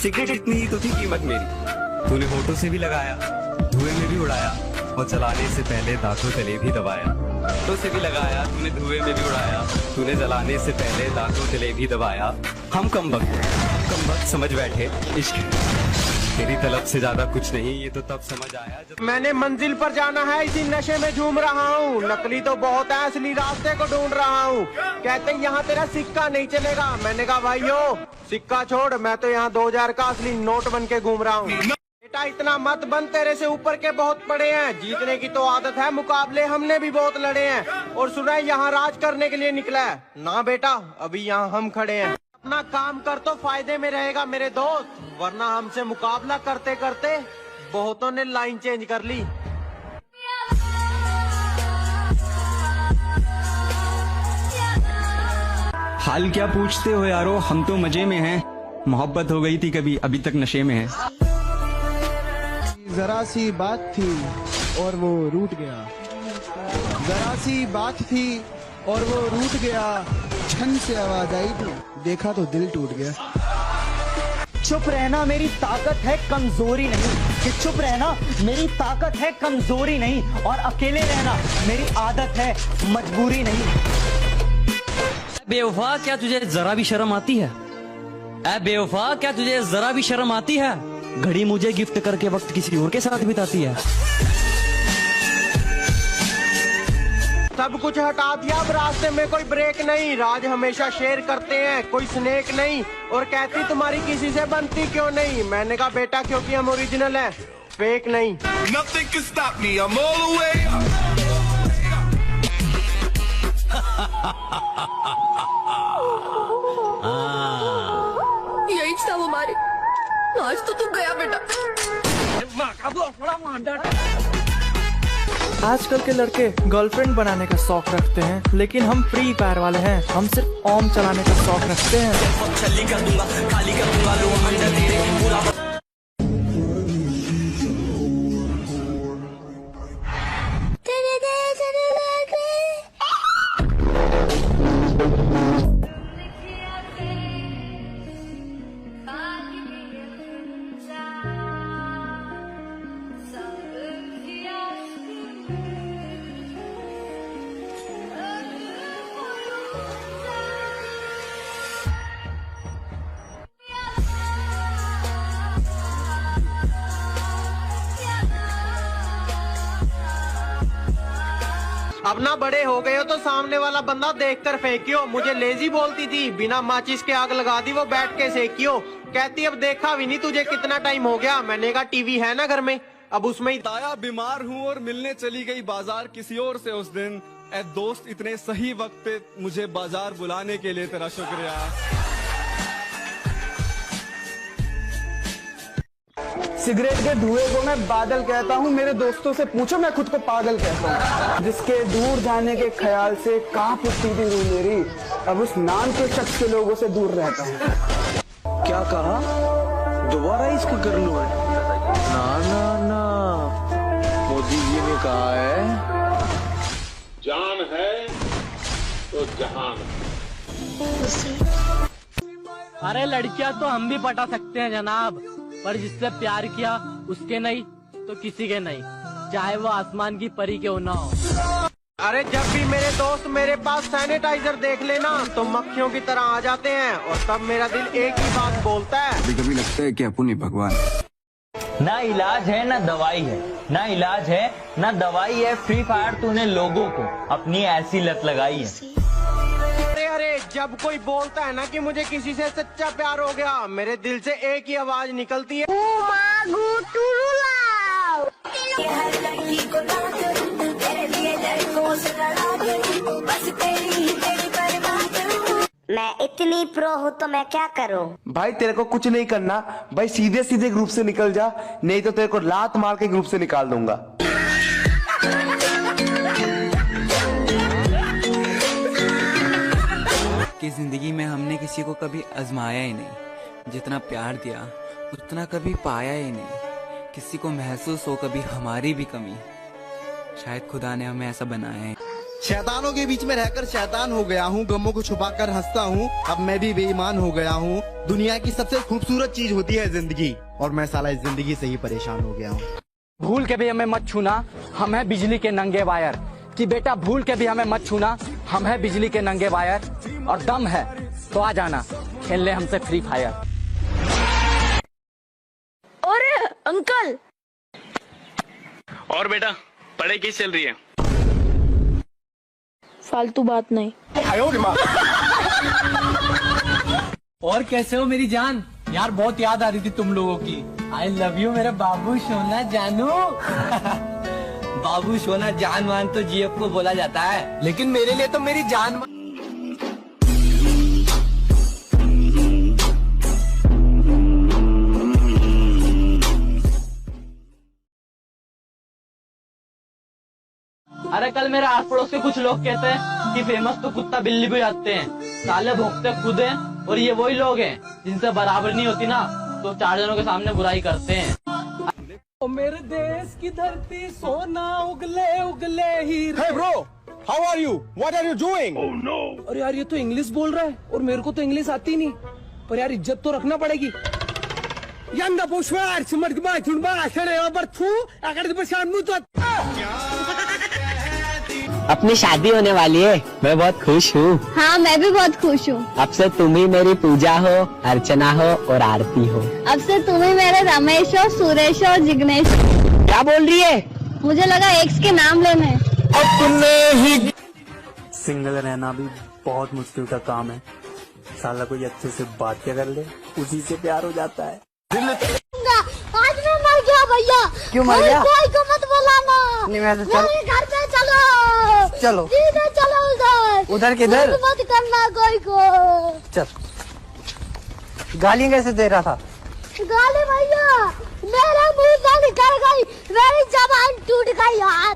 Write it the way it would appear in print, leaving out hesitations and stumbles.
Cigarette इतनी ही तो थी कीमत मेरी। तूने होठों से भी लगाया, धुएं में भी उड़ाया, और जलाने से पहले दांतों तले भी दबाया। होठों से भी लगाया, तूने धुएं में भी उड़ाया, तूने जलाने से पहले दांतों तले भी दबाया। हम कम वक्त समझ बैठे इश्क तेरी तलब से ज्यादा कुछ नहीं, ये तो तब समझ आया जब मैंने मंजिल पर जाना है, इसी नशे में झूम रहा हूँ। नकली तो बहुत है, असली रास्ते को ढूंढ रहा हूँ। कहते यहाँ तेरा सिक्का नहीं चलेगा, मैंने कहा भाइयों सिक्का छोड़, मैं तो यहाँ 2000 का असली नोट बन के घूम रहा हूँ। बेटा इतना मत बन, तेरे से ऊपर के बहुत बड़े हैं। जीतने की तो आदत है, मुकाबले हमने भी बहुत लड़े हैं। और सुना है यहाँ राज करने के लिए निकला है ना बेटा, अभी यहाँ हम खड़े हैं। अपना काम कर तो फायदे में रहेगा मेरे दोस्त, वरना हमसे मुकाबला करते करते बहुतों ने लाइन चेंज कर ली। हाल क्या पूछते हो यारो, हम तो मजे में हैं। मोहब्बत हो गई थी कभी, अभी तक नशे में है। जरा सी बात थी और वो रूठ गया, जरा सी बात थी और वो रूठ गया। छन से आवाज आई थी, देखा तो दिल टूट गया। चुप रहना मेरी ताकत है, कमजोरी नहीं। कि चुप रहना मेरी ताकत है, कमजोरी नहीं। और अकेले रहना मेरी आदत है, मजबूरी नहीं। बेवफा क्या तुझे जरा भी शर्म आती है? ऐ बेवफा क्या तुझे जरा भी शर्म आती है? घड़ी मुझे गिफ्ट करके वक्त किसी और के साथ बिताती है। सब कुछ हटा दिया, अब रास्ते में कोई ब्रेक नहीं। राज हमेशा शेयर करते हैं, कोई स्नेक नहीं। और कहती तुम्हारी किसी से बनती क्यों नहीं, मैंने कहा बेटा क्योंकि हम ओरिजिनल हैं, फेक नहीं। Nothing can stop me, I'm all the way up. यही था वो हमारे, आज तो तू गया बेटा। आजकल के लड़के गर्लफ्रेंड बनाने का शौक रखते हैं, लेकिन हम फ्री फायर वाले हैं, हम सिर्फ ओम चलाने का शौक रखते हैं। अब ना बड़े हो गए हो तो सामने वाला बंदा देखकर फेंकियो। मुझे लेजी बोलती थी, बिना माचिस के आग लगा दी, वो बैठ के सेकियो। कहती अब देखा भी नहीं तुझे कितना टाइम हो गया, मैंने कहा टीवी है ना घर में, अब उसमें ही। ताया बीमार हूँ और मिलने चली गई बाजार किसी और से उस दिन। ए दोस्त इतने सही वक्त पे मुझे बाजार बुलाने के लिए तेरा शुक्रिया। सिगरेट के धुएं को मैं बादल कहता हूँ, मेरे दोस्तों से पूछो मैं खुद को पागल कहता हूँ। जिसके दूर जाने के ख्याल से कांप उठती थी रूह मेरी, अब उस नाम के शख्स के लोगों से दूर रहता हूँ। क्या कहा? दोबारा इसको कर लो? ना ना ना, मोदी जी ने कहा है जान है तो जहान है। अरे लड़कियां तो हम भी पटा सकते हैं जनाब, पर जिससे प्यार किया उसके नहीं तो किसी के नहीं, चाहे वो आसमान की परी क्यों ना हो। अरे जब भी मेरे दोस्त मेरे पास सैनिटाइजर देख लेना तो मक्खियों की तरह आ जाते हैं, और तब मेरा दिल एक ही बात बोलता है। कभी कभी लगता है कि अपुनी भगवान। ना इलाज है ना दवाई है, ना इलाज है ना दवाई है। फ्री फायर तूने लोगों को अपनी ऐसी लत लगाई है। अरे जब कोई बोलता है ना कि मुझे किसी से सच्चा प्यार हो गया, मेरे दिल से एक ही आवाज निकलती है, मैं इतनी प्रो हूँ तो मैं क्या करूँ? भाई तेरे को कुछ नहीं करना भाई, सीधे सीधे ग्रुप से निकल जा, नहीं तो तेरे को लात मार के ग्रुप से निकाल दूंगा। कि जिंदगी में हमने किसी को कभी आजमाया ही नहीं, जितना प्यार दिया उतना कभी पाया ही नहीं। किसी को महसूस हो कभी हमारी भी कमी, शायद खुदा ने हमें ऐसा बनाया है। शैतानों के बीच में रहकर शैतान हो गया हूँ, गमों को छुपाकर हंसता हूँ, अब मैं भी बेईमान हो गया हूँ। दुनिया की सबसे खूबसूरत चीज होती है जिंदगी, और मैं साला इस जिंदगी से ही परेशान हो गया हूँ। भूल के भी हमें मत छूना, हम है बिजली के नंगे वायर। कि बेटा भूल के भी हमें मत छूना, हम है बिजली के नंगे वायर। और दम है तो आ जाना, खेल ले हमसे फ्री फायर। अरे अंकल। और बेटा पढ़ाई कैसी चल रही है? फालतू बात नहीं। और कैसे हो मेरी जान? यार बहुत याद आ रही थी तुम लोगों की। आई लव यू मेरा बाबू सोना जानू। बाबू सोना जान मान तो जीएफ को बोला जाता है, लेकिन मेरे लिए तो मेरी जान। अरे कल मेरे आस पड़ोस के कुछ लोग कहते हैं कि फेमस तो कुत्ता बिल्ली भी आते हैं, साले भोंकते खुद हैं। और ये वही लोग हैं जिनसे बराबर नहीं होती ना, तो 4 जनों के सामने बुराई करते हैं। ओ मेरे देश की धरती सोना उगले उगले ही। Hey bro, how are you? What are you doing? Oh no! अरे यार ये तो इंग्लिश बोल रहा है और मेरे को तो इंग्लिश आती नहीं, पर यार इज्जत तो रखना पड़ेगी। अपनी शादी होने वाली है, मैं बहुत खुश हूँ। हाँ मैं भी बहुत खुश हूँ। अब से तुम ही मेरी पूजा हो, अर्चना हो और आरती हो। अब से तुम ही मेरे रमेश हो, सुरेश हो, जिग्नेश। क्या बोल रही है? मुझे लगा एक्स के नाम लेने। अपने ही सिंगल रहना भी बहुत मुश्किल का काम है। साला कोई अच्छे से बातें कर ले, उसी से प्यार हो जाता है। आज मैं मर गया भैया। क्यों मर गया? कोई को मत बुलाना। नहीं मैं तो चल। घर पे चलो। चलो। सीधे चलो उधर। उधर किधर? मत करना कोई को। चल। गालियाँ कैसे दे रहा था? गाली भैया मेरे मुंह से निकल गई, मेरी जबान टूट गई यार।